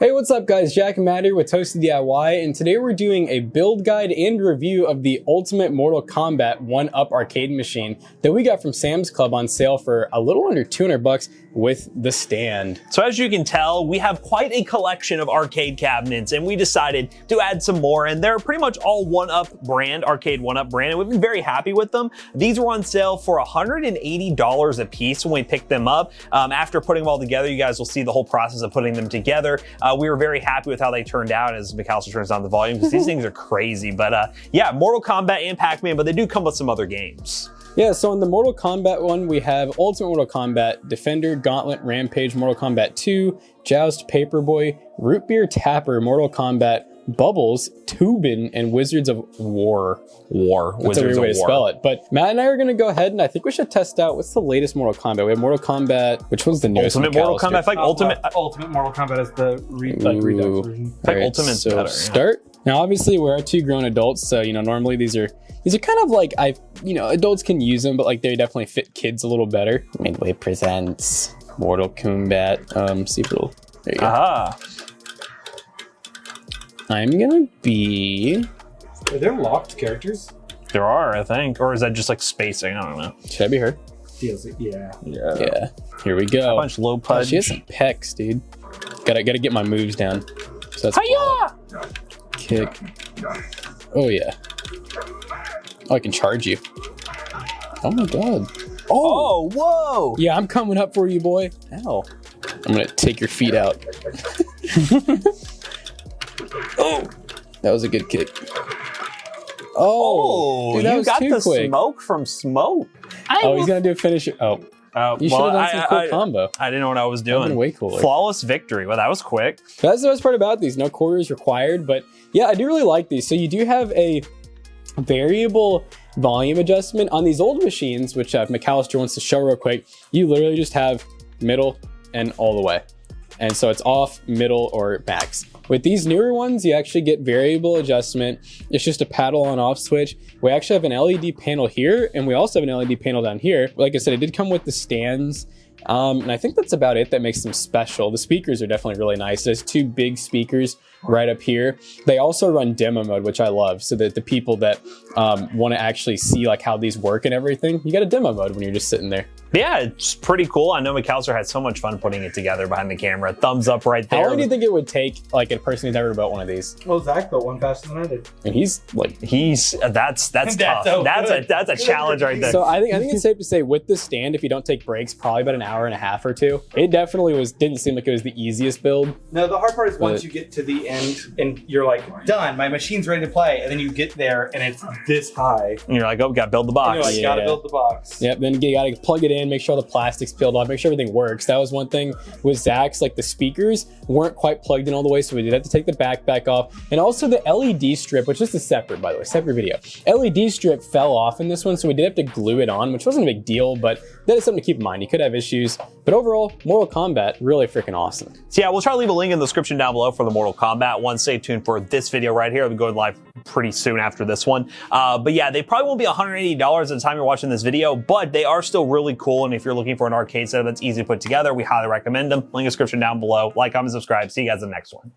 Hey, what's up guys? Jack and Matt here with Toasted DIY, and today we're doing a build guide and review of the Ultimate Mortal Kombat 1-Up arcade machine that we got from Sam's Club on sale for a little under 200 bucks with the stand. So as you can tell, we have quite a collection of arcade cabinets, and we decided to add some more, and they're pretty much all 1-Up brand, arcade 1-Up brand, and we've been very happy with them. These were on sale for $180 a piece when we picked them up. After putting them all together, you guys will see the whole process of putting them together. We were very happy with how they turned out as McAllister turns down the volume because these things are crazy. But yeah, Mortal Kombat and Pac-Man, but they do come with some other games. Yeah, so in the Mortal Kombat one, we have Ultimate Mortal Kombat, Defender, Gauntlet, Rampage, Mortal Kombat 2, Joust, Paperboy, Root Beer Tapper, Mortal Kombat, Bubbles, Tubin, and Wizards of War. That's a weird way to spell it. But Matt and I are going to go ahead and I think we should test out what's the latest Mortal Kombat. We have Mortal Kombat, which one's the newest? Ultimate Mortal Kombat. I feel like Ultimate Mortal Kombat is the Redux version. I think Ultimate's so better. Start. Now, obviously, we're two grown adults, so normally these are kind of like adults can use them, but like they definitely fit kids a little better. Midway presents Mortal Kombat. See if it'll. There you go. Aha. I'm gonna be. Are there locked characters? There are, I think, or is that just like spacing? I don't know. Should I be her? Yeah. Yeah. Here we go. A bunch low punch. Oh, she has some pecs, dude. Gotta get my moves down. So that's Hiya! Kick. Oh yeah. Oh, I can charge you. Oh my god. Oh, whoa! Yeah, I'm coming up for you, boy. Ow. I'm gonna take your feet out. Oh, that was a good kick. Oh, dude, that you was got too the quick. Smoke from Smoke. He's gonna do a finish. Oh, you should have done some cool combo. I didn't know what I was doing. Been way cooler. Flawless victory. Well, that was quick. That's the best part about these. No quarters required, but yeah, I do really like these. So you do have a variable volume adjustment on these old machines, which McAllister wants to show real quick. You literally just have middle and all the way. And so it's off, middle, or max. With these newer ones, you actually get variable adjustment. It's just a paddle on off switch. We actually have an LED panel here, and we also have an LED panel down here. Like I said, it did come with the stands. And I think that's about it that makes them special. The speakers are definitely really nice. There's two big speakers right up here. They also run demo mode, which I love, so that the people that want to actually see like how these work and everything, you got a demo mode when you're just sitting there. Yeah, it's pretty cool. I know McAllister had so much fun putting it together behind the camera. Thumbs up right there. How long do you think it would take like a person who's never built one of these? Well, Zach built one faster than I did. And he's that's tough. That's a challenge right there. So I think it's safe to say with the stand, if you don't take breaks, probably about an hour and a half or two. It definitely didn't seem like it was the easiest build. No, the hard part is once you get to the end and you're like, done, my machine's ready to play, and then you get there and it's this high. And you're like, oh, gotta build the box. And you're like, gotta build the box. Yep, then you gotta plug it in, make sure all the plastic's peeled off, make sure everything works. That was one thing with Zach's, like the speakers weren't quite plugged in all the way, so we did have to take the back off. And also the LED strip, which is a separate, by the way, separate video. LED strip fell off in this one, so we did have to glue it on, which wasn't a big deal, but that is something to keep in mind. You could have issues, but overall, Mortal Kombat, really freaking awesome. So yeah, we'll try to leave a link in the description down below for the Mortal Kombat one. Stay tuned for this video right here. It'll be going live pretty soon after this one. But yeah, they probably won't be $180 at the time you're watching this video, but they are still really cool. And if you're looking for an arcade setup that's easy to put together, we highly recommend them. Link in the description down below. Like, comment, subscribe. See you guys in the next one.